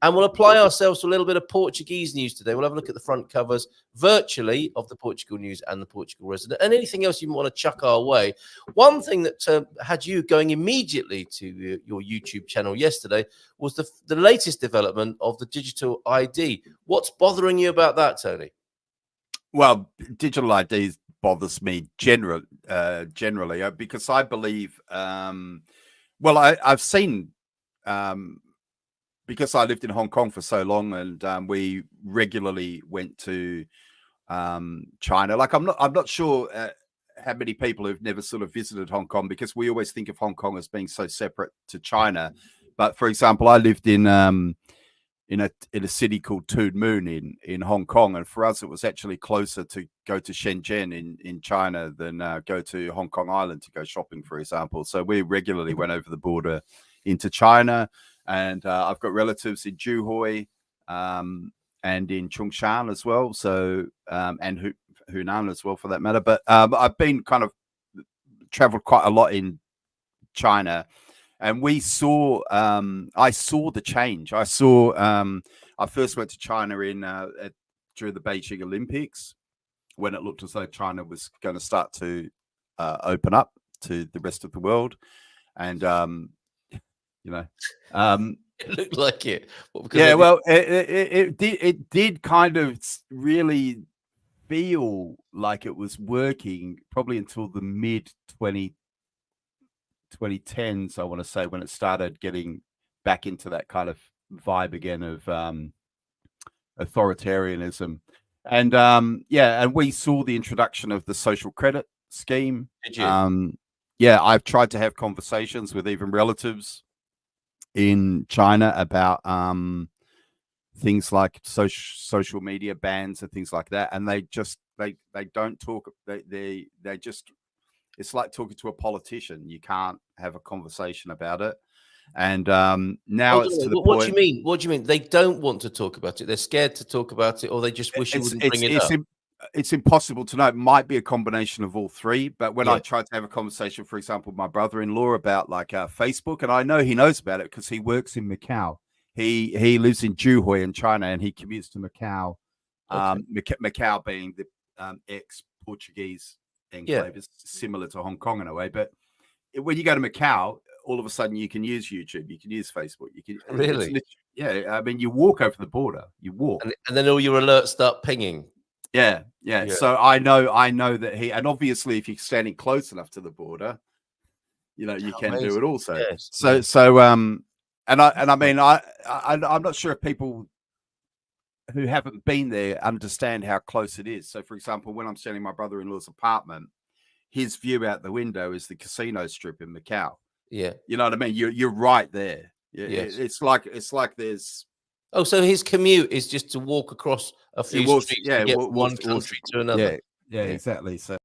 And we'll apply ourselves to a little bit of Portuguese news today. We'll have a look at the front covers virtually of the Portugal News and the Portugal Resident, and anything else you want to chuck our way. One thing that had you going immediately to your YouTube channel yesterday was the latest development of the digital ID. What's bothering you about that, Tony? Well, digital IDs bothers me generally because I believe, I've seen, because I lived in Hong Kong for so long, and we regularly went to China. Like, I'm not sure how many people who've never sort of visited Hong Kong, because we always think of Hong Kong as being so separate to China. But for example, I lived in a city called Tuen Mun in Hong Kong, and for us it was actually closer to go to Shenzhen in China than go to Hong Kong Island to go shopping, for example. So we regularly went over the border into China, and I've got relatives in Zhuhai and in Chongshan as well, so and Hunan as well, for that matter. But I've been kind of traveled quite a lot in China. And we saw, I saw the change. I first went to China during the Beijing Olympics, when it looked as though China was going to start to open up to the rest of the world. And, it looked like it. It did kind of really feel like it was working probably until the mid 2010s, I want to say, when it started getting back into that kind of vibe again of authoritarianism. And and we saw the introduction of the social credit scheme. Did you? I've tried to have conversations with even relatives in China about things like social media bans and things like that, and they don't talk. They just, it's like talking to a politician. You can't have a conversation about it. And now it's to the point. What do you mean? What do you mean? They don't want to talk about it. They're scared to talk about it, or they just wish you wouldn't bring it up. It's impossible to know. It might be a combination of all three. But when I tried to have a conversation, for example, with my brother-in-law about like Facebook, and I know he knows about it because he works in Macau. He lives in Zhuhai in China, and he commutes to Macau. Okay. Macau being the ex-Portuguese enclave, is similar to Hong Kong in a way. But when you go to Macau, all of a sudden you can use YouTube, you can use Facebook, you can really, I mean, you walk over the border, and then all your alerts start pinging. Yeah. So I know that and obviously if you're standing close enough to the border, you can do it also. Yes. So and I mean, I'm not sure if people who haven't been there understand how close it is. So, for example, when I'm standing in my brother-in-law's apartment, his view out the window is the casino strip in Macau. Yeah, you know what I mean. You're right there. Yes. It's like there's. Oh, so his commute is just to walk across a few streets to get one country to another. Yeah, exactly. So,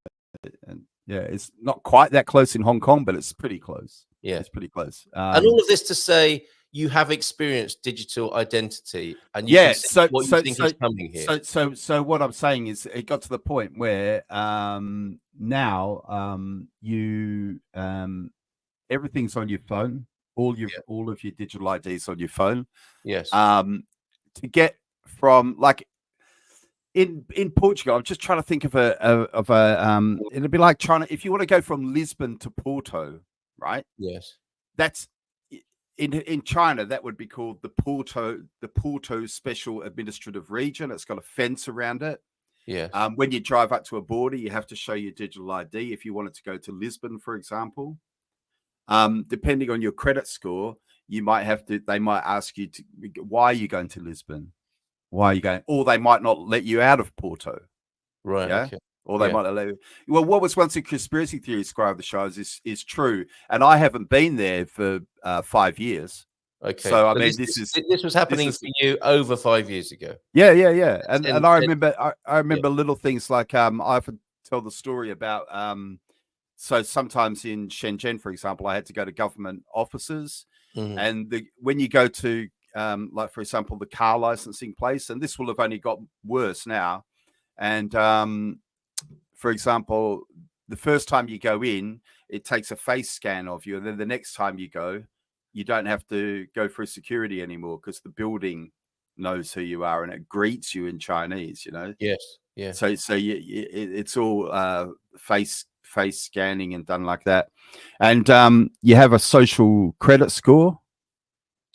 it's not quite that close in Hong Kong, but it's pretty close. Yeah, it's pretty close. And all of this to say, you have experienced digital identity, and you think is coming here. So what I'm saying is, it got to the point where now you everything's on your phone. All of your digital IDs on your phone. Yes. To get from, like, in Portugal, I'm just trying to think of a it'd be like if you want to go from Lisbon to Porto, right? Yes. That's in China, that would be called the Porto Special Administrative Region. It's got a fence around it. Yeah. When you drive up to a border, you have to show your digital ID if you wanted to go to Lisbon, for example. Depending on your credit score, they might ask you why are you going to Lisbon? Why are you going? Or they might not let you out of Porto. Right. Yeah. Okay. Or they might not let you. Well, what was once a conspiracy theory described the shows is true. And I haven't been there for 5 yees. Okay. So I mean, this was happening for you over 5 years ago. Yeah. And I remember little things like I often tell the story about so sometimes in Shenzhen, for example, I had to go to government offices, and when you go to like, for example, the car licensing place, and this will have only got worse now. And for example, the first time you go in, it takes a face scan of you, and then the next time you go, you don't have to go through security anymore because the building knows who you are and it greets you in Chinese, you know. Yes, yeah. So it's all face scanning and done like that. And you have a social credit score,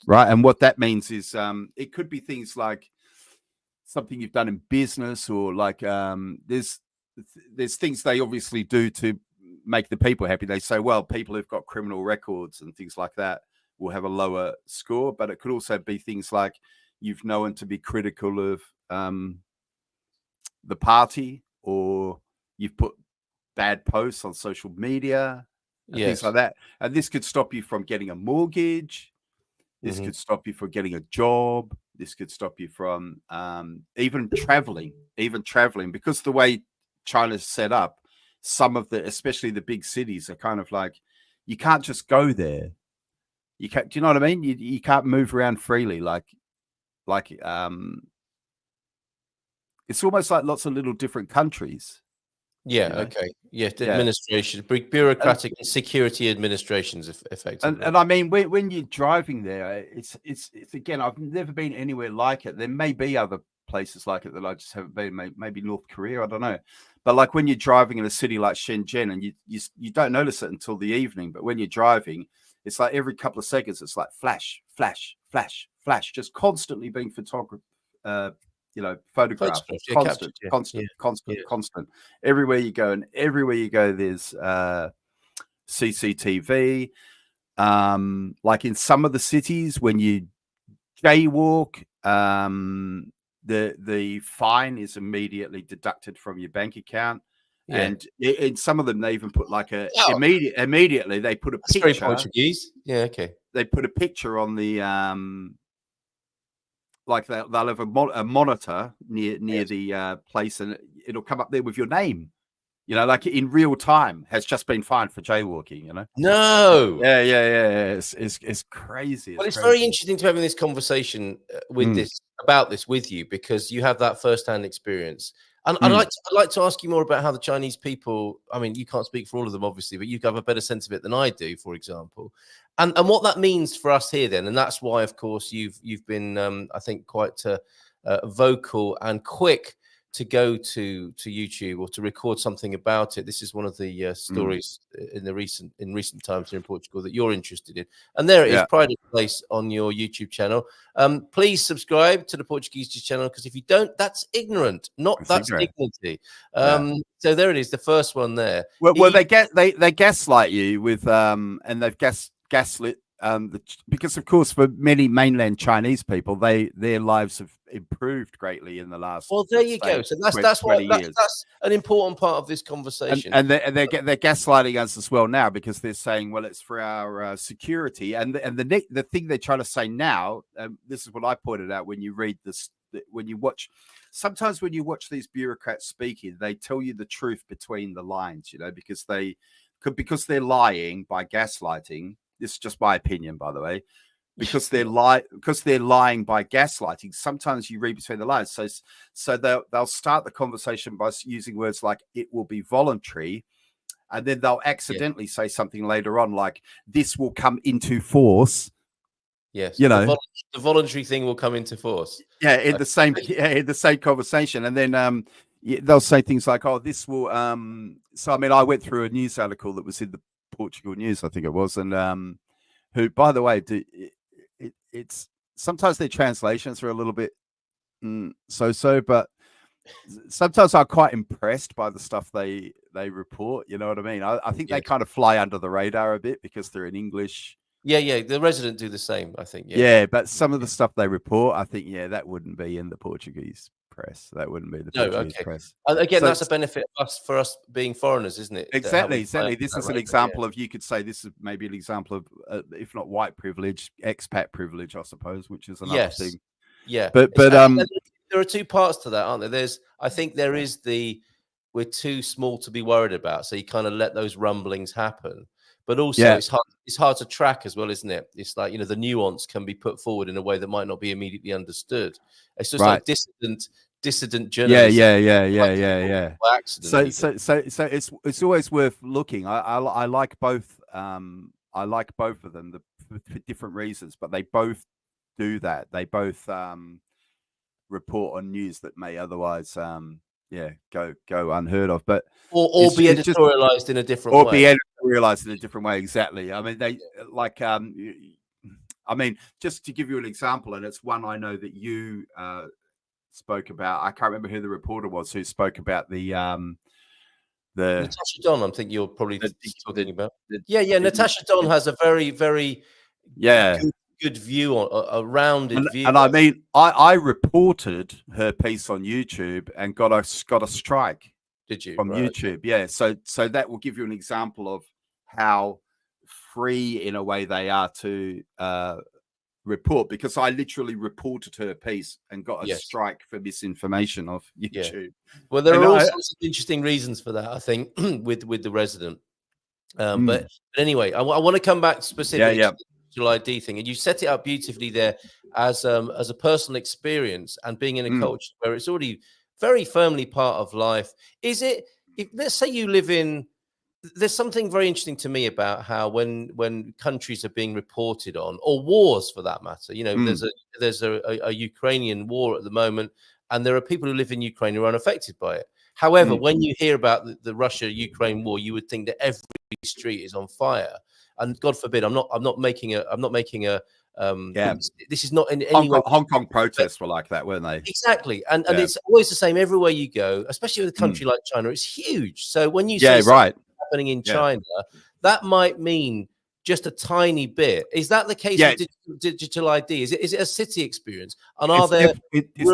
right? And what that means is it could be things like something you've done in business, or like there's things they obviously do to make the people happy. They say, well, people who've got criminal records and things like that will have a lower score, but it could also be things like you've known to be critical of the party, or you've put bad posts on social media and things like that. And this could stop you from getting a mortgage. This could stop you from getting a job. This could stop you from even traveling, because the way China's set up, some of the, especially the big cities, are kind of like, you can't just go there. You can't, do you know what I mean? You can't move around freely. It's almost like lots of little different countries. Yeah. You know? Okay. Yeah. The administration, bureaucratic and security administrations, effectively. And I mean, when you're driving there, it's again, I've never been anywhere like it. There may be other places like it that I just haven't been. Maybe North Korea, I don't know. But like when you're driving in a city like Shenzhen, and you don't notice it until the evening, but when you're driving, it's like every couple of seconds, it's like flash, flash, flash, flash, just constantly being photographed. Photographed, constant. Everywhere you go, there's CCTV. Like in some of the cities, when you jaywalk, the fine is immediately deducted from your bank account. Yeah. And in some of them, they even put like immediately they put a picture. Very Portuguese. Yeah, okay. They put a picture on the like they'll have a monitor near the place, and it'll come up there with your name, you know, like in real time, has just been fined for jaywalking, you know. No. Yeah. It's crazy. Well, it's very interesting to having this conversation about this with you, because you have that first-hand experience. And I'd like to ask you more about how the Chinese people, I mean, you can't speak for all of them, obviously, but you have a better sense of it than I do, for example, and what that means for us here then. And that's why, of course, you've been, I think, quite vocal and quick to go to YouTube or to record something about it. This is one of the stories in recent times here in Portugal that you're interested in. And there it is, pride of place on your YouTube channel. Please subscribe to the Portuguese channel, because if you don't, that's ignorant. That's dignity. So there it is, the first one there. Well, they gaslight you with and they've gaslit because of course for many mainland Chinese people, their lives have improved greatly in the last. Well, there you go. So that's an important part of this conversation. And they're gaslighting us as well now, because they're saying, well, it's for our security. And the thing they're trying to say now, this is what I pointed out when you read this, when you watch these bureaucrats speaking, they tell you the truth between the lines, you know, because they're lying by gaslighting. This is just my opinion, by the way. Because they're lying by gaslighting. Sometimes you read between the lines. So they'll start the conversation by using words like "it will be voluntary," and then they'll accidentally say something later on like "this will come into force." Yes, you know, the voluntary thing will come into force. Yeah, in the same conversation, and then they'll say things like, "Oh, this will." So I mean, I went through a news article that was in the Portugal News, I think it was, and who, by the way, it's sometimes their translations are a little bit so, but sometimes I'm quite impressed by the stuff they report. You know what I mean? I think they kind of fly under the radar a bit because they're in English. Yeah. The Resident do the same, I think. Yeah, but some of the stuff they report, I think, that wouldn't be in the Portuguese press. That wouldn't be the Portuguese press. And again, that's a benefit for us being foreigners, isn't it? Exactly. This is an example of, you could say this is maybe an example of, if not white privilege, expat privilege, I suppose, which is another thing. Yeah. But there are two parts to that, aren't there? I think there is we're too small to be worried about. So you kind of let those rumblings happen. But also it's hard to track as well, isn't it? It's like, you know, the nuance can be put forward in a way that might not be immediately understood. It's just like dissident journalism. Yeah. By accident, so it's always worth looking. I like both. I like both of them. for different reasons, but they both do that. They both report on news that may otherwise go unheard of, but or be editorialized in a different or way. be editorialized in a different way. Exactly. I mean, they like I mean, just to give you an example, and it's one I know that you spoke about. I can't remember who the reporter was who spoke about the Natasha Don. I'm thinking you're probably talking about. Natasha Don has a very, very good view on a rounded view. And I mean, I reported her piece on YouTube and got a strike. Did you from YouTube? Yeah. So that will give you an example of how free in a way they are to report, because I literally reported her piece and got a strike for misinformation of YouTube. Well, there are all sorts of interesting reasons for that, I think, with the resident. But anyway, I want to come back specifically to the digital ID thing, and you set it up beautifully there as a personal experience and being in a culture where it's already very firmly part of life. Is it? Let's say you live in. There's something very interesting to me about how when countries are being reported on, or wars for that matter, there's a Ukrainian war at the moment, and there are people who live in Ukraine who are unaffected by it. However, when you hear about the Russia-Ukraine war, you would think that every street is on fire, and God forbid, I'm not making a this is not in any way. Hong Kong protests were like that, weren't they? Exactly, and it's always the same everywhere you go, especially with a country like China. It's huge. So when you see happening in China, that might mean just a tiny bit. Is that the case with digital ID? Is it a city experience? And it's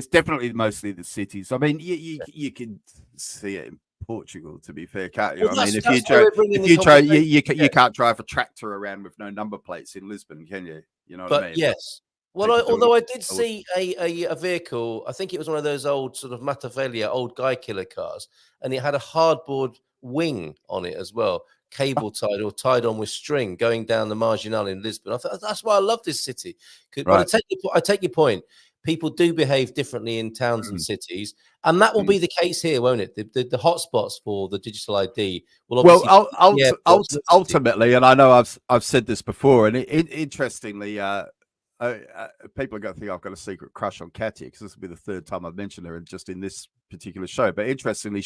definitely mostly the cities. I mean, you can see it in Portugal, to be fair, can't you? I mean, you can't drive a tractor around with no number plates in Lisbon, can you? You know what I mean? Yes. Well, although I did see a vehicle, I think it was one of those old sort of Matavelia, old guy killer cars, and it had a hardboard wing on it as well, cable tied or tied on with string, going down the Marginal in Lisbon. I thought that's why I love this city. But I take your point. People do behave differently in towns and cities, and that will be the case here, won't it? The hotspots for the digital ID will obviously ultimately, and I know I've said this before, and interestingly, people are going to think I've got a secret crush on Katia, because this will be the third time I've mentioned her just in this particular show. But interestingly,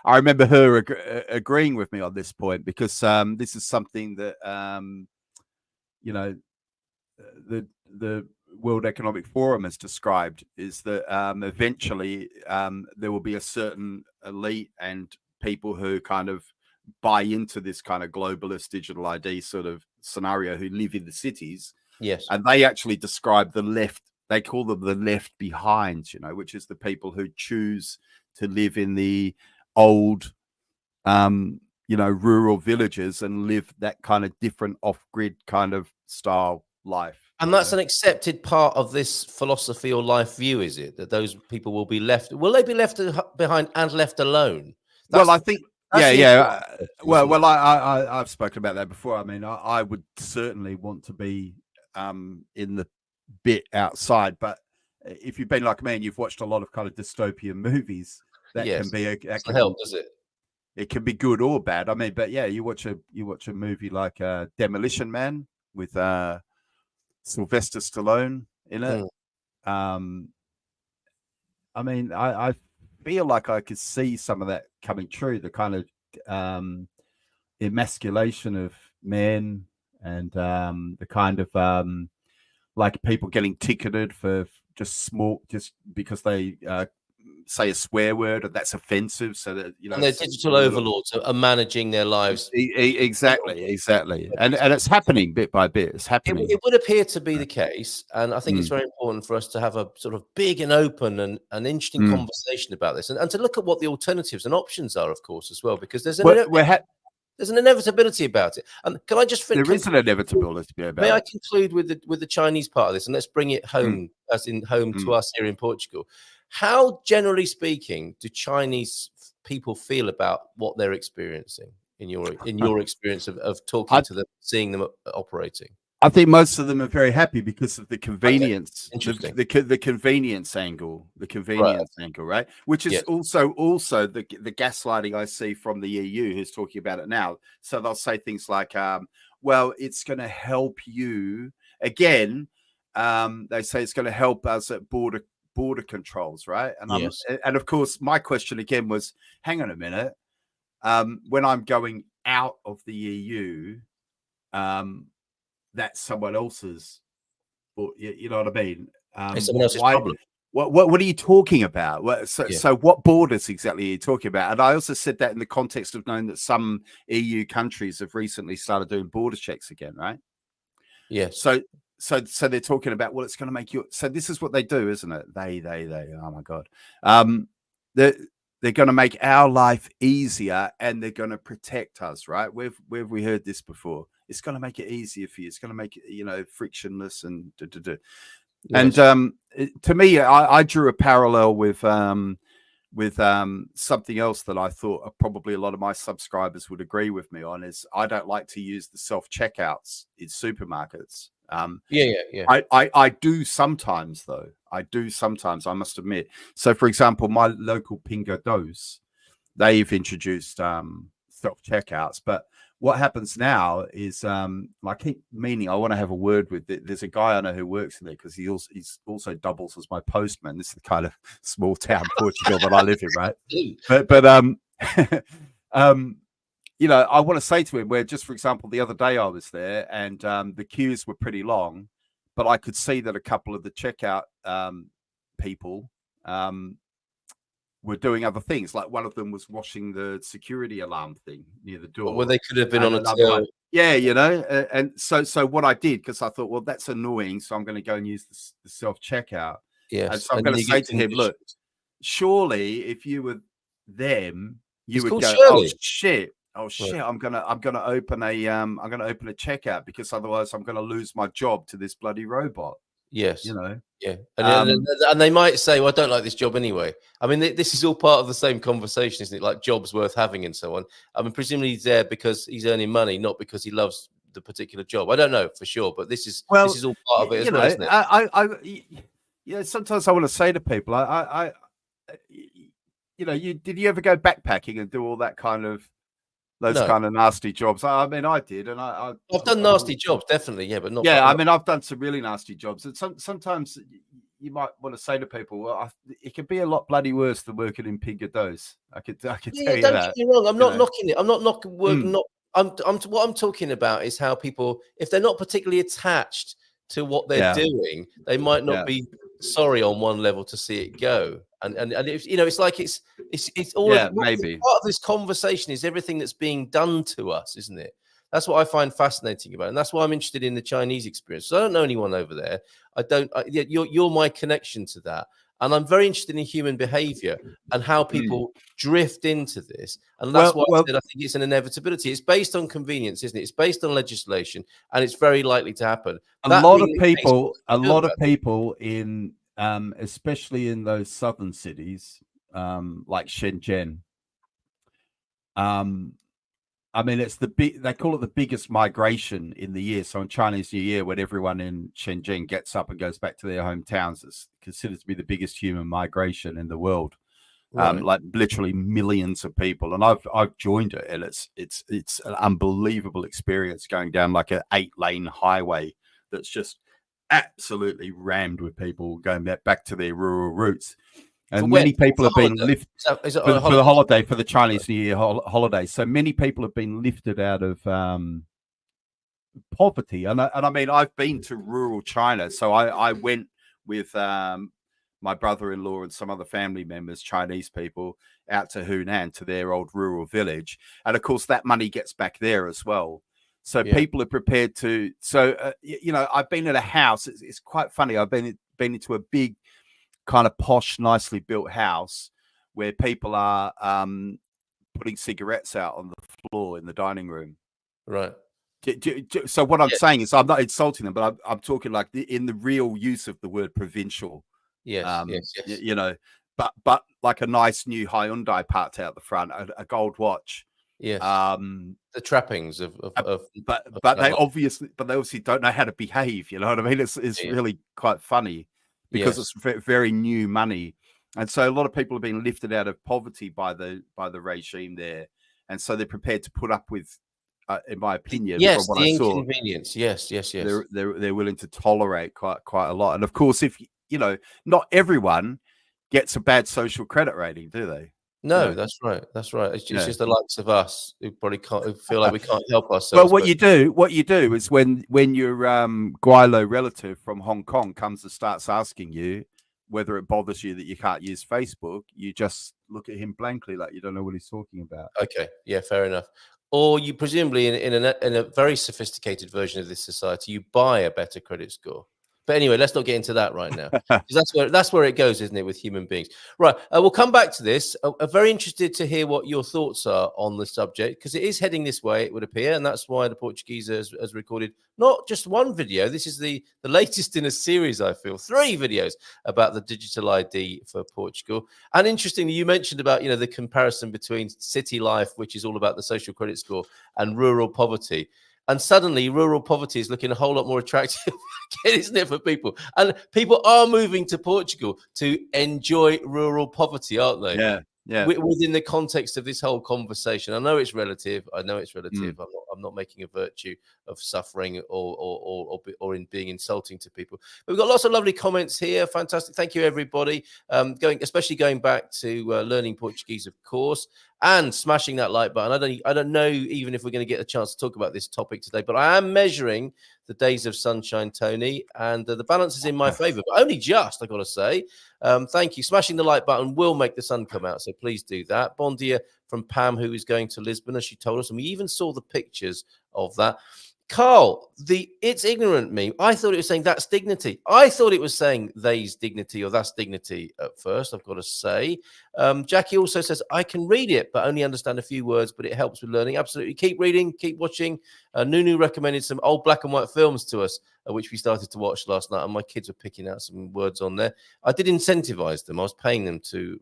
I remember her agreeing with me on this point, because this is something that the World Economic Forum has described, is that eventually there will be a certain elite and people who kind of buy into this kind of globalist digital ID sort of scenario, who live in the cities. Yes. And they actually describe the left, they call them the left behind, which is the people who choose to live in the old, rural villages and live that kind of different off-grid kind of style life. And that's an accepted part of this philosophy or life view, is it? That those people will be left. Will they be left behind and left alone? Well, I think, Well, I've spoken about that before. I mean, I would certainly want to be in the bit outside. But if you've been like me and you've watched a lot of kind of dystopian movies, that can be does it? It can be good or bad. I mean, but you watch a movie like Demolition Man with Sylvester Stallone in it. I mean, I feel like I could see some of that coming true. The kind of emasculation of men, and the kind of like people getting ticketed for just because they say a swear word, and that's offensive. So that and their digital overlords are managing their lives. Exactly, and it's happening bit by bit. It's happening. It would appear to be the case, and I think it's very important for us to have a sort of big and open and interesting conversation about this, and to look at what the alternatives and options are, of course, as well, because there's an inevitability about it. And can I just finish? There is an inevitability about it. May I conclude with the Chinese part of this, and let's bring it home, as in home to us here in Portugal. How, generally speaking, do Chinese people feel about what they're experiencing in your experience of talking to them, seeing them operating? I think most of them are very happy because of the convenience, Interesting. the convenience angle, right? Which is Yes. also the gaslighting I see from the EU, who's talking about it now. So they'll say things like, "Well, it's going to help you again." They say it's going to help us at border controls, right? Yes. And of course, my question again was, hang on a minute, when I'm going out of the EU, that's someone else's, or you know what I mean? It's someone else's Why? problem. What are you talking about? Yeah. So what borders exactly are you talking about? And I also said that in the context of knowing that some EU countries have recently started doing border checks again, right? Yes. So they're talking about, well, it's going to make you. So this is what they do, isn't it? They. Oh my god. They're going to make our life easier, and they're going to protect us, right? Where have we heard this before? It's going to make it easier for you. It's going to make it, frictionless and Yes. And to me, I drew a parallel with something else that I thought probably a lot of my subscribers would agree with me on, is I don't like to use the self-checkouts in supermarkets. Yeah. I do sometimes, though. I must admit. So, for example, my local Pingo Dos, they've introduced self-checkouts. But what happens now is I keep meaning I want to have a word with it. There's a guy I know who works in there because he's also doubles as my postman. This is the kind of small town Portugal that I live in, right? But I want to say to him, where just for example, the other day I was there and the queues were pretty long, but I could see that a couple of the checkout people were doing other things. Like one of them was washing the security alarm thing near the door. Well, they could have been and on a till. one, and so what I did, because I thought, well, that's annoying, so I'm going to go and use the self checkout. Yes, and so I'm going to say to him, look, surely if you were them, you would go, Shirley. oh shit, right. I'm gonna open a checkout, because otherwise I'm going to lose my job to this bloody robot. Yes. Yeah. And they might say, well, I don't like this job anyway. I mean, this is all part of the same conversation, isn't it? Like jobs worth having and so on. I mean, presumably he's there because he's earning money, not because he loves the particular job. I don't know for sure, but this is all part of it as well, isn't it? Sometimes I want to say to people, did you ever go backpacking and do all that kind of kind of nasty jobs? I mean, I did, and I've done nasty jobs, definitely, yeah, but not. Yeah, I mean, I've done some really nasty jobs, and sometimes you might want to say to people, well, it could be a lot bloody worse than working in Pingo Dos. I could tell you that. Don't get me wrong. I'm not knocking it. I'm not knocking work. What I'm talking about is how people, if they're not particularly attached to what they're doing, they might not be sorry on one level to see it go. And if, it's like it's all maybe part of this conversation is everything that's being done to us, isn't it? That's what I find fascinating about it. And that's why I'm interested in the Chinese experience. So I don't know anyone over there. You're my connection to that. And I'm very interested in human behavior and how people drift into this. And that's why I said I think it's an inevitability. It's based on convenience, isn't it? It's based on legislation, and it's very likely to happen. A lot of people in, especially in those southern cities, like Shenzhen, I mean, it's they call it the biggest migration in the year. So on Chinese New Year, when everyone in Shenzhen gets up and goes back to their hometowns, it's considered to be the biggest human migration in the world. Right. Like literally millions of people. And I've joined it, and it's an unbelievable experience going down like an 8-lane highway that's just absolutely rammed with people going back to their rural roots. And many people have been lifted for the holiday, for the Chinese New Year holiday. So many people have been lifted out of poverty. And I mean, I've been to rural China. So I went with my brother-in-law and some other family members, Chinese people, out to Hunan, to their old rural village. And of course, that money gets back there as well. So people are prepared to. So, I've been at a house. It's quite funny. I've been into a big, kind of posh, nicely built house where people are putting cigarettes out on the floor in the dining room. Right. So what I'm saying is, I'm not insulting them, but I'm talking like in the real use of the word provincial. Yes. But like a nice new Hyundai parked out the front, a gold watch, Yes. Um, The trappings of but that they life. obviously don't know how to behave. You know what I mean? It's Yeah. really quite funny because Yes. it's very new money, and so a lot of people have been lifted out of poverty by the regime there, and so they're prepared to put up with, in my opinion, from Yes, what I the saw, inconvenience. Yes, yes, yes. they're willing to tolerate quite a lot. And of course, if you know, not everyone gets a bad social credit rating, do they? You No, know, that's right. That's right. It's yeah. just the likes of us who probably can't, who feel like we can't help Well, ourselves. what But you do is when your Guilo relative from Hong Kong comes and starts asking you whether it bothers you that you can't use Facebook, you just look at him blankly like you don't know what he's talking about. okay, yeah, fair enough. Or you presumably in a very sophisticated version of this society, you buy a better credit score. But anyway, let's not get into that right now, because that's where it goes, isn't it, with human beings? Right. We'll come back to this. I'm very interested to hear what your thoughts are on the subject, because it is heading this way, it would appear, and that's why the Portuguese has recorded not just one video. This is the latest in a series. I feel 3 videos about the digital ID for Portugal. And interestingly, you mentioned about the comparison between city life, which is all about the social credit score, and rural poverty. And suddenly, rural poverty is looking a whole lot more attractive, isn't it, for people? And people are moving to Portugal to enjoy rural poverty, aren't they? Yeah, yeah. Within the context of this whole conversation. I know it's relative. I'm Mm. not making a virtue of suffering or in being insulting to people. But we've got lots of lovely comments here. Fantastic. Thank you, everybody. Especially going back to learning Portuguese, of course, and smashing that like button. I don't know even if we're going to get a chance to talk about this topic today, but I am measuring the days of sunshine, Tony, and the balance is in my favor, but only just, I got to say. Thank you. Smashing the like button will make the sun come out, so please do that. Bon dia from Pam, who is going to Lisbon, as she told us, and we even saw the pictures of that. Carl, it's ignorant meme. I thought it was saying that's dignity. I thought it was saying they's dignity or that's dignity at first, I've got to say. Jackie also says, I can read it, but only understand a few words, but it helps with learning. Absolutely. Keep reading, keep watching. Nunu recommended some old black and white films to us, which we started to watch last night, and my kids were picking out some words on there. I did incentivize them. I was paying them to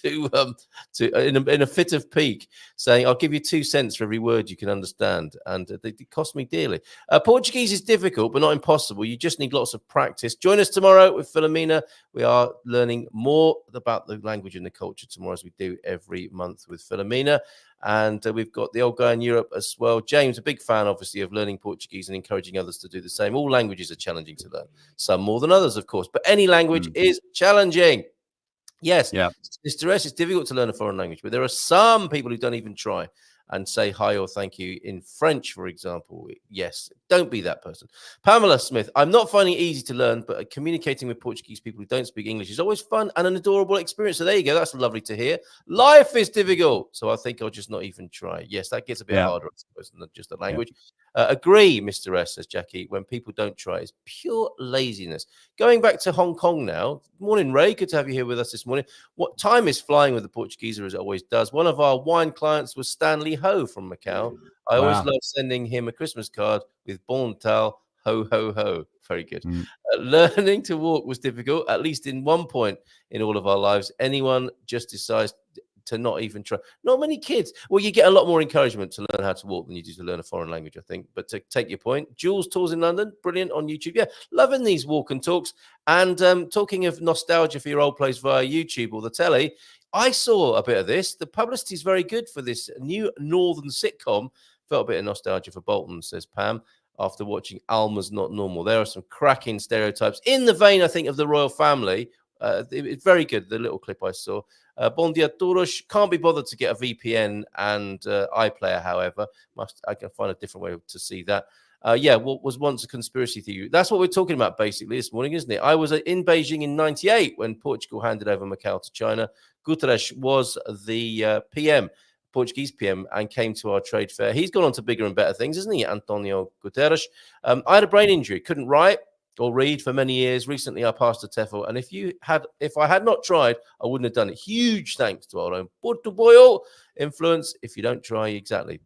in a fit of pique, saying, I'll give you 2 cents for every word you can understand. And it cost me dearly. Portuguese is difficult, but not impossible. You just need lots of practice. Join us tomorrow with Philomena. We are learning more about the language and the culture tomorrow, as we do every month with Philomena. And we've got the old guy in Europe as well. James, a big fan, obviously, of learning Portuguese and encouraging others to do the same. All languages are challenging to learn, some more than others, of course, but any language is challenging. Yes, Yeah. Mr. S, it's difficult to learn a foreign language, but there are some people who don't even try and say hi or thank you in French, for example. Yes, don't be that person. Pamela Smith, I'm not finding it easy to learn, but communicating with Portuguese people who don't speak English is always fun and an adorable experience. So there you go. That's lovely to hear. Life is difficult, so I think I'll just not even try. Yes, that gets a bit harder, I suppose, than just the language. Agree, Mr. S, says Jackie. When people don't try, it's pure laziness. Going back to Hong Kong now. Morning, Ray. Good to have you here with us this morning. What time is flying with the Portuguese, as it always does. One of our wine clients was Stanley Ho from Macau. I always love sending him a Christmas card with Bon Tal, ho, ho, ho. Very good. Learning to walk was difficult, at least in one point in all of our lives. Anyone just decides to not even try. Not many kids. Well, you get a lot more encouragement to learn how to walk than you do to learn a foreign language, I think. But to take your point, Jules Tours in London, brilliant on YouTube. Yeah, loving these walk and talks. And talking of nostalgia for your old place via YouTube or the telly, I saw a bit of this. The publicity is very good for this new northern sitcom. Felt a bit of nostalgia for Bolton, says Pam, after watching Alma's Not Normal. There are some cracking stereotypes in the vein, I think, of the royal family. It's very good, the little clip I saw. Bon dia todos. Can't be bothered to get a VPN and iPlayer, however. I can find a different way to see that. What was once a conspiracy theory. That's what we're talking about basically this morning, isn't it? I was in Beijing in 98 when Portugal handed over Macau to China. Guterres was the PM, Portuguese PM, and came to our trade fair. He's gone on to bigger and better things, isn't he, Antonio Guterres? I had a brain injury, couldn't write or read for many years. Recently, I passed a TEFL, and if I had not tried, I wouldn't have done it. Huge thanks to our own Porto Boyo influence. If you don't try, exactly.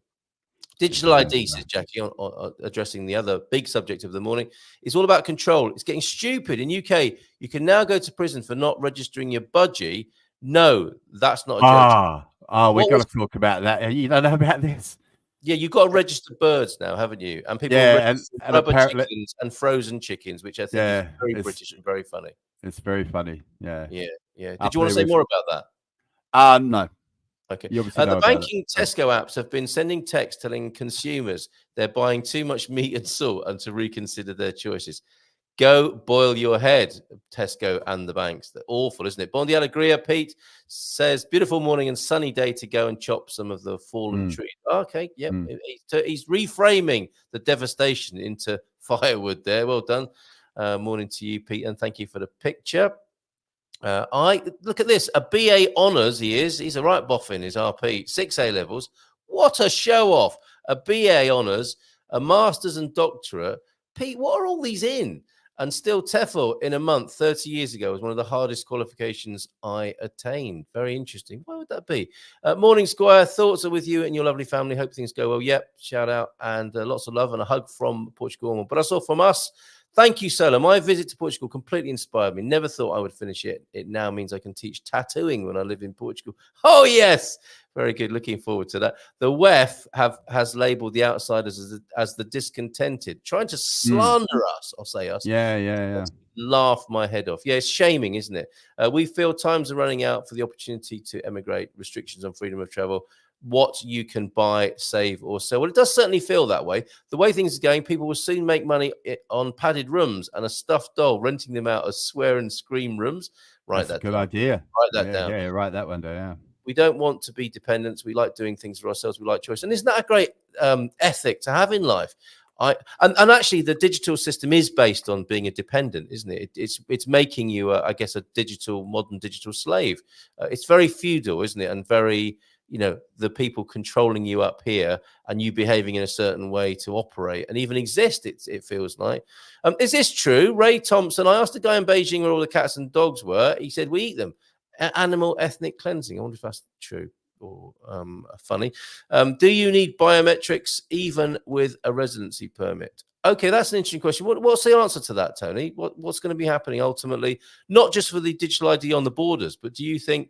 Digital ID, says Jackie, on addressing the other big subject of the morning. It's all about control. It's getting stupid. In UK, you can now go to prison for not registering your budgie. No, that's not a joke. Oh, we've What got was, to talk about that. You don't know about this? yeah, you've got to register birds now, haven't you? And people are Yeah, registering and rubber apparently, chickens and frozen chickens, which I think is yeah, very British and very funny. it's very funny. Yeah, Yeah, yeah. Did up you want to there say with. more about that? No, Okay. you obviously The know about it. banking Tesco apps have been sending texts telling consumers they're buying too much meat and salt and to reconsider their choices. Go boil your head, Tesco and the banks. They're awful, isn't it? Bon dia alegria, Pete says, beautiful morning and sunny day to go and chop some of the fallen Mm, trees. Okay, yep. mm. He's reframing the devastation into firewood there. Well done. Morning to you, Pete, and thank you for the picture. I look at this. A BA honours, he is. He's a right boffin, his RP. 6 A levels. What a show off. A BA honours, a master's and doctorate. Pete, what are all these in? And still TEFL in a month 30 years ago was one of the hardest qualifications I attained. Very interesting. Why would that be? Morning, Squire. Thoughts are with you and your lovely family. Hope things go well. Yep. Shout out and lots of love and a hug from Portugal. But that's all from us. Thank you, Sola. My visit to Portugal completely inspired me. Never thought I would finish it. It now means I can teach tattooing when I live in Portugal. Oh, yes. Very good. Looking forward to that. The WEF has labelled the outsiders as the discontented, trying to slander us, I'll say us. Yeah. Laugh my head off. Yeah, it's shaming, isn't it? We feel times are running out for the opportunity to emigrate, restrictions on freedom of travel, what you can buy, save, or sell. Well, it does certainly feel that way. The way things are going, people will soon make money on padded rooms and a stuffed doll, renting them out as swear and scream rooms. That's a good idea. Write that down. Yeah, write that one down. Yeah. We don't want to be dependents. We like doing things for ourselves. We like choice. And isn't that a great ethic to have in life? And actually, the digital system is based on being a dependent, isn't it? It's making you, I guess, a modern digital slave. It's very feudal, isn't it? And very, the people controlling you up here and you behaving in a certain way to operate and even exist. It feels like. Is this true, Ray Thompson? I asked a guy in Beijing where all the cats and dogs were. He said we eat them. Animal ethnic cleansing. I wonder if that's true or funny. Do you need biometrics even with a residency permit? Okay, that's an interesting question. What's the answer to that, Tony? What's going to be happening ultimately, not just for the digital ID on the borders, but do you think,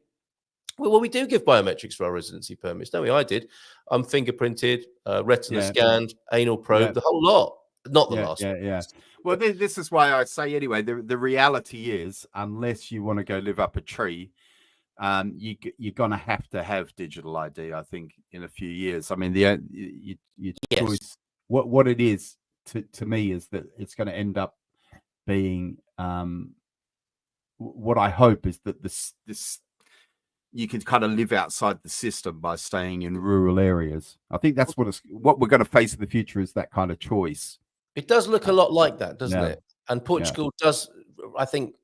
well, we do give biometrics for our residency permits, don't we? I did. I'm fingerprinted, retina scanned, anal probe, the whole lot. Not the last one. Yeah. Well, this is why I say anyway, the reality is, unless you want to go live up a tree, you're going to have digital ID, I think, in a few years. I mean, your choice, what it is to me is that it's going to end up being what I hope is that this you can kind of live outside the system by staying in rural areas. I think that's what we're going to face in the future is that kind of choice. It does look a lot like that, doesn't it? And Portugal does, I think,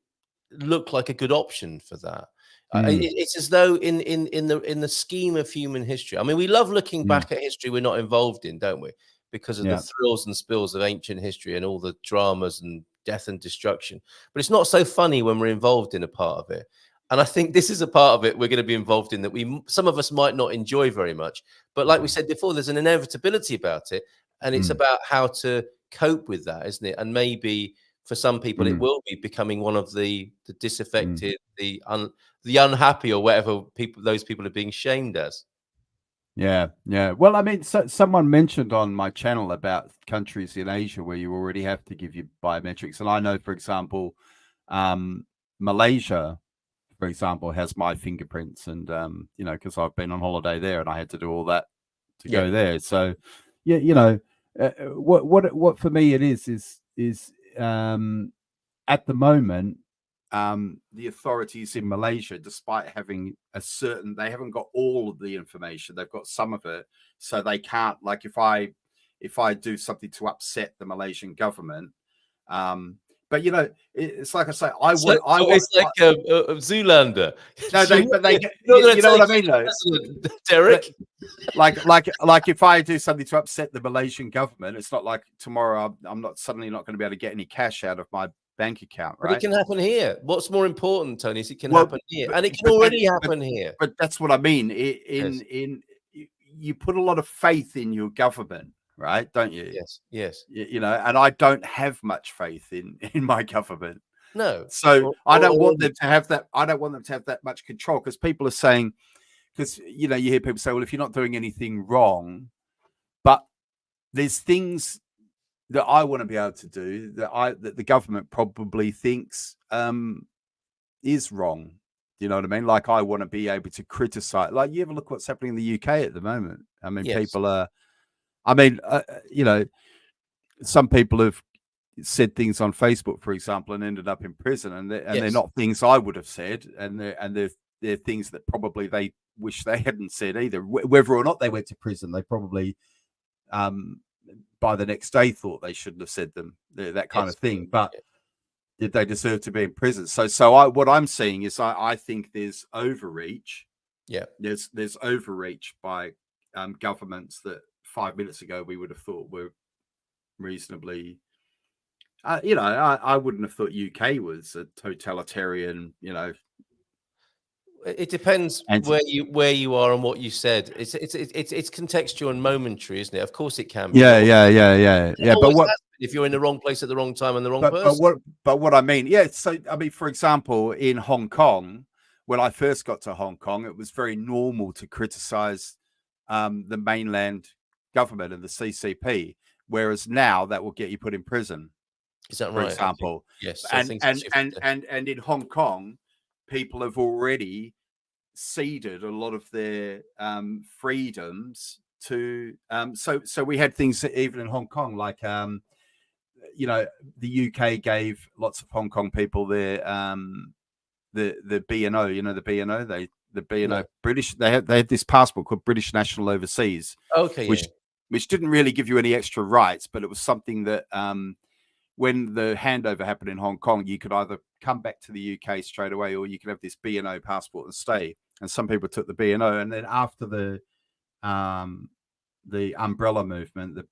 look like a good option for that. It's as though in the scheme of human history. I mean, we love looking back at history we're not involved in, don't we? Because of the thrills and spills of ancient history and all the dramas and death and destruction. But it's not so funny when we're involved in a part of it. And I think this is a part of it we're going to be involved in that some of us might not enjoy very much. But like we said before, there's an inevitability about it. And it's about how to cope with that, isn't it? And maybe for some people, it will be becoming one of the disaffected, the unhappy, or whatever those people are being shamed as. Yeah. Well, I mean, someone mentioned on my channel about countries in Asia where you already have to give you biometrics, and I know, for example, Malaysia, for example, has my fingerprints, and because I've been on holiday there and I had to do all that to go there. So, what for me it is at the moment, the authorities in Malaysia, despite having they haven't got all of the information, they've got some of it, so they can't, like, if I do something to upset the Malaysian government, but it's like I say, it's like Zoolander. No, but they, you know what I mean, though, Derek. Like if I do something to upset the Malaysian government, it's not like tomorrow I'm not suddenly not going to be able to get any cash out of my bank account, right? But it can happen here. What's more important, Tony, is it can happen here, and it can already happen here. But that's what I mean. You put a lot of faith in your government, right? Don't you? Yes. And I don't have much faith in my government. No. So I don't want them to have that. I don't want them to have that much control, because people are saying, because you hear people say, well, if you're not doing anything wrong, but there's things that I want to be able to do that the government probably thinks is wrong. Do you know what I mean? Like, I want to be able to criticize. Like, you ever look what's happening in the UK at the moment? I mean, people are. I mean, some people have said things on Facebook, for example, and ended up in prison, and they're not things I would have said, and they're things that probably they wish they hadn't said either. Whether or not they went to prison, they probably by the next day thought they shouldn't have said them, that kind of thing. But did they deserve to be in prison? So what I'm seeing is I think there's overreach. Yeah, there's overreach by governments that 5 minutes ago we would have thought were reasonably. I wouldn't have thought UK was a totalitarian. It depends where you are and what you said. It's contextual and momentary, isn't it? Of course, it can be. Yeah. But what if you're in the wrong place at the wrong time and the wrong person? But what I mean, So I mean, for example, in Hong Kong, when I first got to Hong Kong, it was very normal to criticize the mainland government and the CCP, whereas now that will get you put in prison. Is that for right? example? Yes. And in Hong Kong, people have already ceded a lot of their freedoms to. So we had things even in Hong Kong, like the UK gave lots of Hong Kong people their the B&O. The B&O. The B&O British. They had this passport called British National Overseas. Okay. Which didn't really give you any extra rights, but it was something that when the handover happened in Hong Kong, you could either come back to the UK straight away, or you could have this B&O passport and stay. And some people took the B&O. And then after the umbrella movement, the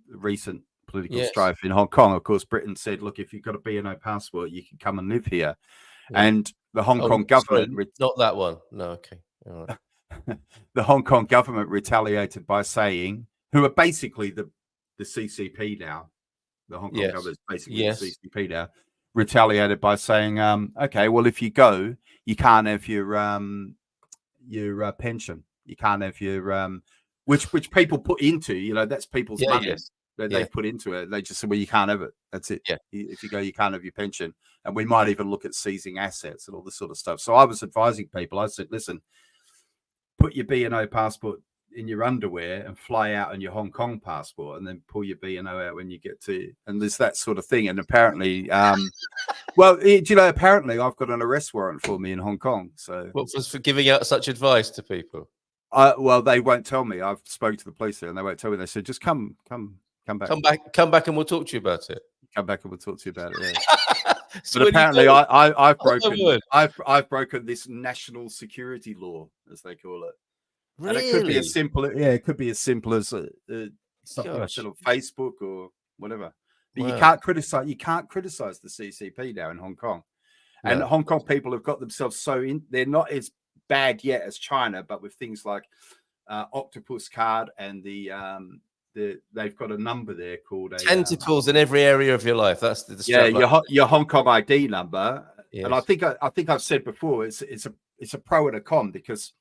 recent political strife in Hong Kong, of course, Britain said, look, if you've got a B&O passport, you can come and live here. Yeah. And the Hong Kong government... Sorry, not that one. No, okay. All right. The Hong Kong government retaliated by saying, who are basically the CCP now, the Hong Kong government is basically the CCP now, retaliated by saying, okay, well, if you go, you can't have your pension. You can't have your which people put into, that's people's money that they put into it. They just said, well, you can't have it. That's it. Yeah. If you go, you can't have your pension. And we might even look at seizing assets and all this sort of stuff. So I was advising people. I said, listen, put your B&O passport in your underwear and fly out on your Hong Kong passport, and then pull your B&O out when you get to, and there's that sort of thing. And apparently, apparently I've got an arrest warrant for me in Hong Kong. So what was for giving out such advice to people? Well, they won't tell me. I've spoken to the police there and they won't tell me. They said, just come back. Come back and we'll talk to you about it. Come back and we'll talk to you about it. Yeah. So but apparently I've broken this national security law, as they call it. Really? And it could be as simple. Yeah, it could be as simple as something I said on Facebook or whatever. But you can't criticize. You can't criticize the CCP now in Hong Kong. And Hong Kong people have got themselves so in. They're not as bad yet as China, but with things like Octopus card and they've got a number there called tentacles in every area of your life. That's the your Hong Kong ID number. Yes. And I think I've said before, it's a pro and a con, because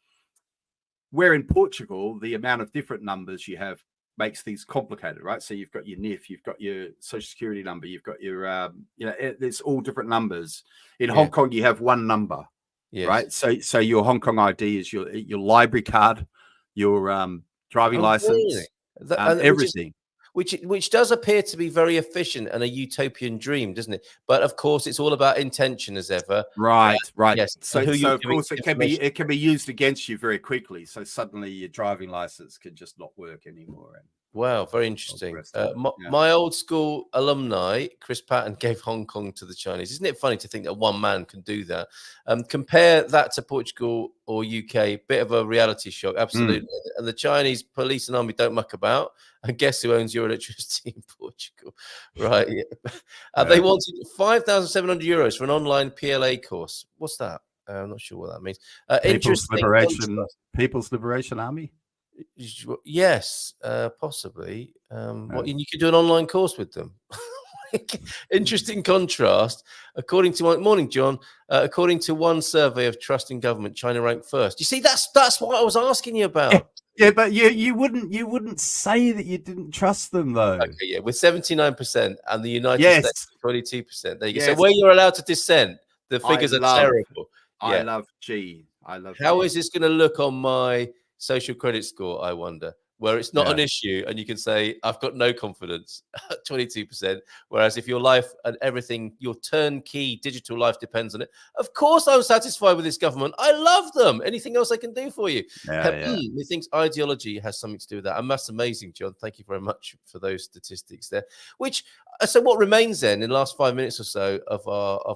where in Portugal the amount of different numbers you have makes things complicated, right? So you've got your NIF, you've got your social security number, you've got your there's all different numbers. In Hong Kong you have one number. Yes. Right. So your Hong Kong ID is your library card, your driving license, really? Everything. Which does appear to be very efficient and a utopian dream, doesn't it? But of course, it's all about intention as ever. Right. Yes. So of course, it can be used against you very quickly. So suddenly your driving license can just not work anymore. Wow, very interesting. My old school alumni, Chris Patton, gave Hong Kong to the Chinese. Isn't it funny to think that one man can do that? Compare that to Portugal or UK, bit of a reality shock, absolutely. And the Chinese police and army don't muck about. And guess who owns your electricity in Portugal? Right. They wanted €5,700 for an online PLA course. What's that? I'm not sure what that means. People's Liberation Army? Yes, possibly. And you could do an online course with them. Interesting contrast. According to morning, John. According to one survey of trust in government, China ranked first. You see, that's what I was asking you about. Yeah, but you wouldn't say that you didn't trust them though. Okay, yeah, with 79% and the United States 22%. There you go. So where you're allowed to dissent, the figures are terrible. I love G. How is this going to look on my social credit score, I wonder? Where it's not an issue and you can say, I've got no confidence at 22%. Whereas if your life and everything, your turnkey digital life depends on it. Of course, I'm satisfied with this government. I love them. Anything else I can do for you? Methinks ideology has something to do with that. And that's amazing, John. Thank you very much for those statistics there. So what remains then in the last 5 minutes or so of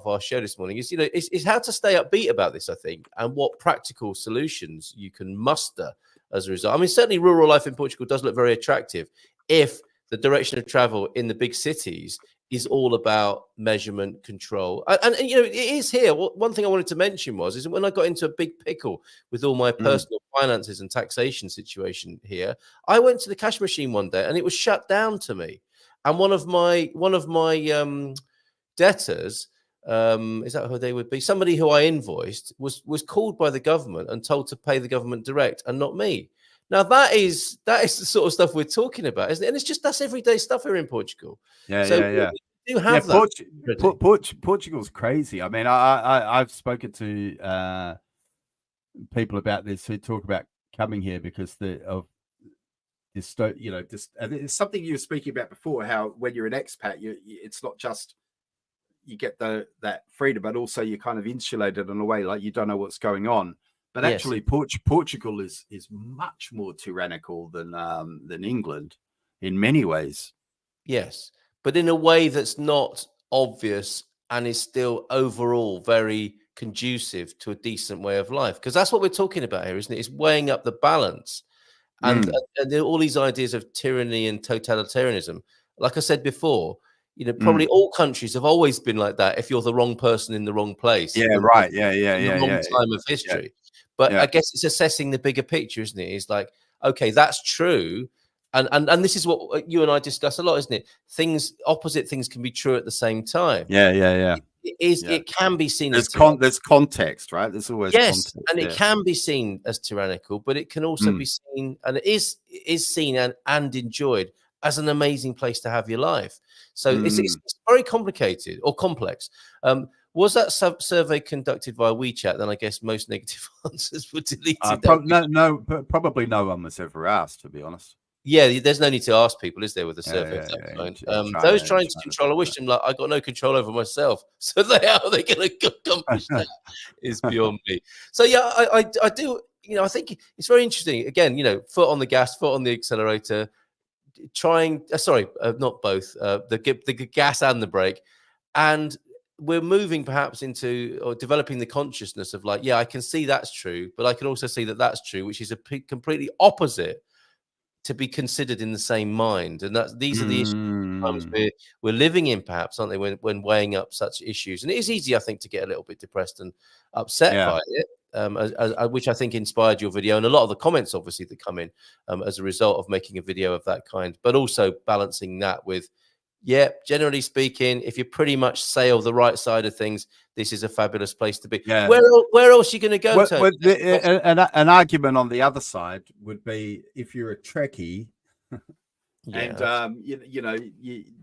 our show this morning is, is how to stay upbeat about this, I think, and what practical solutions you can muster as a result. I mean, certainly rural life in Portugal does look very attractive if the direction of travel in the big cities is all about measurement control. And it is here. One thing I wanted to mention is when I got into a big pickle with all my personal finances and taxation situation here, I went to the cash machine one day and it was shut down to me. And one of my debtors, is that who they would be? Somebody who I invoiced was called by the government and told to pay the government direct and not me. Now that is the sort of stuff we're talking about, isn't it? And that's everyday stuff here in Portugal. We do have that. Portugal's crazy. I mean, I've spoken to people about this who talk about coming here because of this. It's something you were speaking about before. How when you're an expat, it's not just you get that freedom, but also you're kind of insulated in a way, like you don't know what's going on. But actually, Portugal is much more tyrannical than England in many ways. Yes, but in a way that's not obvious and is still overall very conducive to a decent way of life. Because that's what we're talking about here, isn't it? It's weighing up the balance. And all these ideas of tyranny and totalitarianism, like I said before, probably all countries have always been like that. If you're the wrong person in the wrong place, the wrong time of history. But I guess it's assessing the bigger picture, isn't it? It's like, okay, that's true, and this is what you and I discuss a lot, isn't it? Opposite things can be true at the same time. It can be seen there's context, right? There's always context, and it can be seen as tyrannical, but it can also be seen, and it is seen and enjoyed as an amazing place to have your life. So it's very complicated or complex. Was that survey conducted via WeChat? Then I guess most negative answers were deleted. Probably no one was ever asked, to be honest. Yeah, there's no need to ask people, is there, with a survey of that kind? Those trying to control, I wish them luck. I got no control over myself, so how are they going to accomplish that is beyond me. So yeah, I do. I think it's very interesting. Again, foot on the gas, foot on the accelerator. Not both, the gas and the brake, and we're moving perhaps into or developing the consciousness of like, I can see that's true, but I can also see that that's true, which is a completely opposite to be considered in the same mind. And these are the issues we're living in, perhaps, aren't they, when weighing up such issues. And it is easy, I think, to get a little bit depressed and upset by it, which I think inspired your video and a lot of the comments, obviously, that come in as a result of making a video of that kind, but also balancing that with, generally speaking, if you pretty much sail the right side of things, this is a fabulous place to be. Where else are you going to go? An argument on the other side would be if you're a Trekkie, and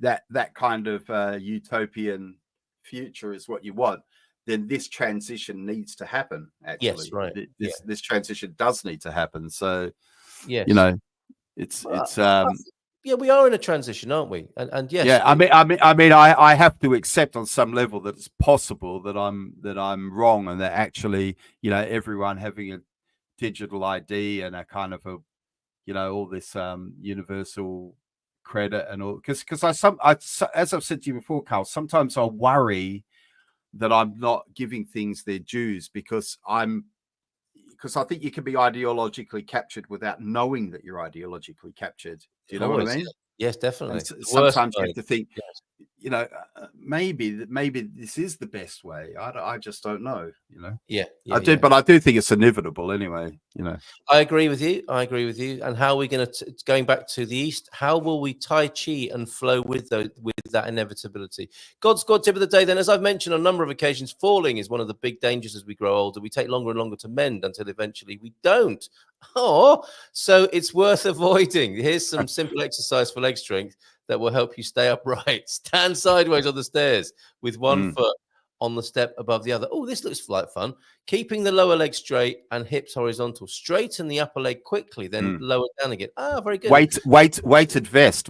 that kind of utopian future is what you want, then this transition needs to happen. Actually, yes, right. This transition does need to happen. So, yes, it's we are in a transition, aren't we? And yes, I have to accept on some level that it's possible that I'm wrong, and that actually, everyone having a digital ID and a kind of all this universal credit and all, because as I've said to you before, Carl, sometimes I worry that I'm not giving things their dues because I think you can be ideologically captured without knowing that you're ideologically captured. Do you know what I mean? Yes, definitely. Sometimes you have to think, you know, maybe this is the best way. I just don't know, you know. I do, but I do think it's inevitable anyway, you know. I agree with you. And how are we going to, going back to the East, how will we Tai Chi and flow with that inevitability? God's tip of the day then, as I've mentioned on a number of occasions, falling is one of the big dangers as we grow older. We take longer and longer to mend until eventually we don't. So it's worth avoiding. Here's some simple exercise for leg strength that will help you stay upright. Stand sideways on the stairs with one foot on the step above the other. Oh, this looks like fun. Keeping the lower leg straight and hips horizontal. Straighten the upper leg quickly, then lower down again. Very good. Weighted vest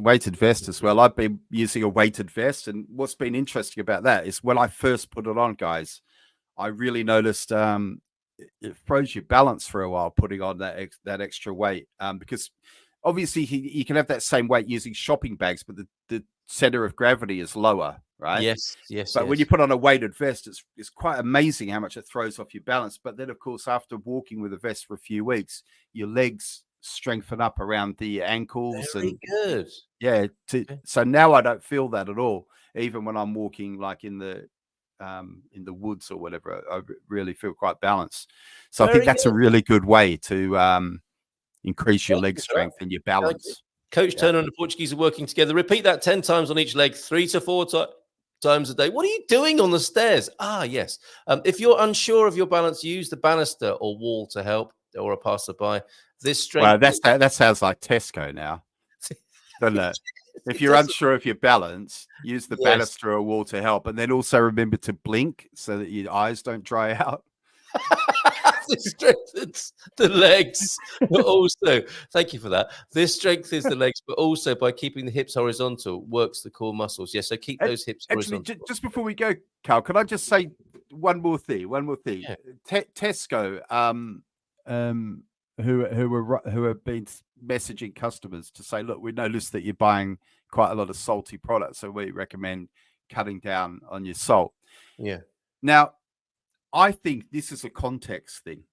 as well. I've been using a weighted vest, and what's been interesting about that is when I first put it on, guys, I really noticed it throws your balance for a while putting on that extra weight, because obviously you can have that same weight using shopping bags, but the center of gravity is lower, right? Yes. But when you put on a weighted vest, it's quite amazing how much it throws off your balance. But then, of course, after walking with a vest for a few weeks, your legs strengthen up around the ankles. Very good. Yeah. So now I don't feel that at all. Even when I'm walking like in the woods or whatever, I really feel quite balanced. So I think that's a really good way to increase your leg strength and your balance. Coach Turner and the Portuguese are working together. Repeat that 10 times on each leg, 3 to 4 times a day. What are you doing on the stairs? Yes. If you're unsure of your balance, use the banister or wall to help, or a passerby. This strength. Well, that sounds like Tesco now, doesn't it? If you're unsure of your balance, use the banister or wall to help, and then also remember to blink so that your eyes don't dry out. This strengthens the legs, but also, thank you for that. This strengthens the legs, but also by keeping the hips horizontal, works the core muscles. Yes, so keep those hips horizontal. Just before we go, Carl, can I just say one more thing? Yeah. Tesco, who have been messaging customers to say, look, we noticed that you're buying quite a lot of salty products, so we recommend cutting down on your salt. Yeah. Now, I think this is a context thing,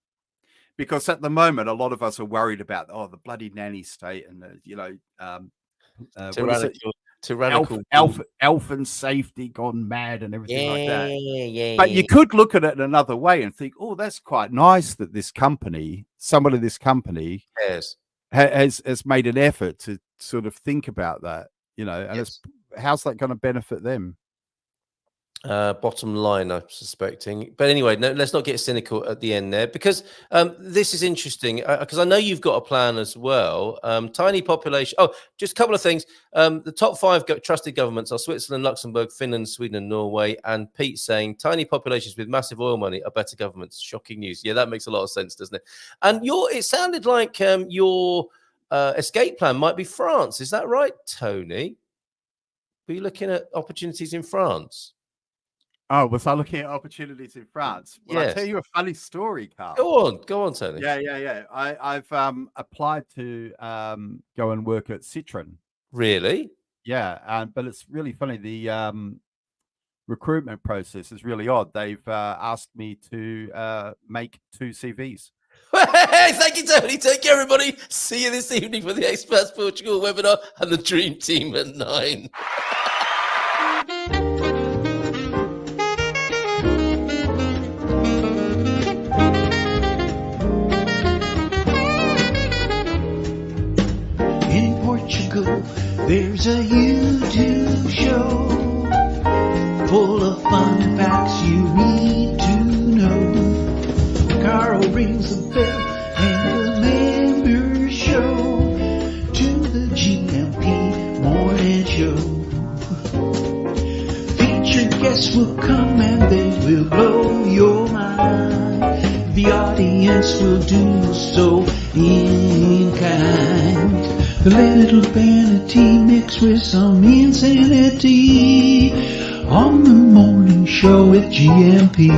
because at the moment, a lot of us are worried about, the bloody nanny state and, tyrannical elf and safety gone mad and everything like that. But you could look at it another way and think, that's quite nice that someone in this company has made an effort to sort of think about that, and how's that going to benefit them? Bottom line, I'm suspecting. But anyway, let's not get cynical at the end there, because this is interesting, because I know you've got a plan as well. Tiny population. Just a couple of things. The top 5 trusted governments are Switzerland, Luxembourg, Finland, Sweden, and Norway. And Pete saying tiny populations with massive oil money are better governments. Shocking news. Yeah, that makes a lot of sense, doesn't it? And it sounded like your escape plan might be France. Is that right, Tony? Were you looking at opportunities in France? Oh, was I looking at opportunities in France? Well, I'll tell you a funny story, Carl. Go on, Tony. Yeah. I've applied to go and work at Citroën. Really? Yeah, but it's really funny. The recruitment process is really odd. They've asked me to make 2 CVs. Hey, thank you, Tony. Take care, everybody. See you this evening for the Expats Portugal webinar and the Dream Team at 9. There's a YouTube show full of fun facts you need to know. Carl rings the bell and the members show to the GMP morning show. Featured guests will come and they will blow your mind. The audience will do so in kind. A little vanity mixed with some insanity on the morning show with GMP.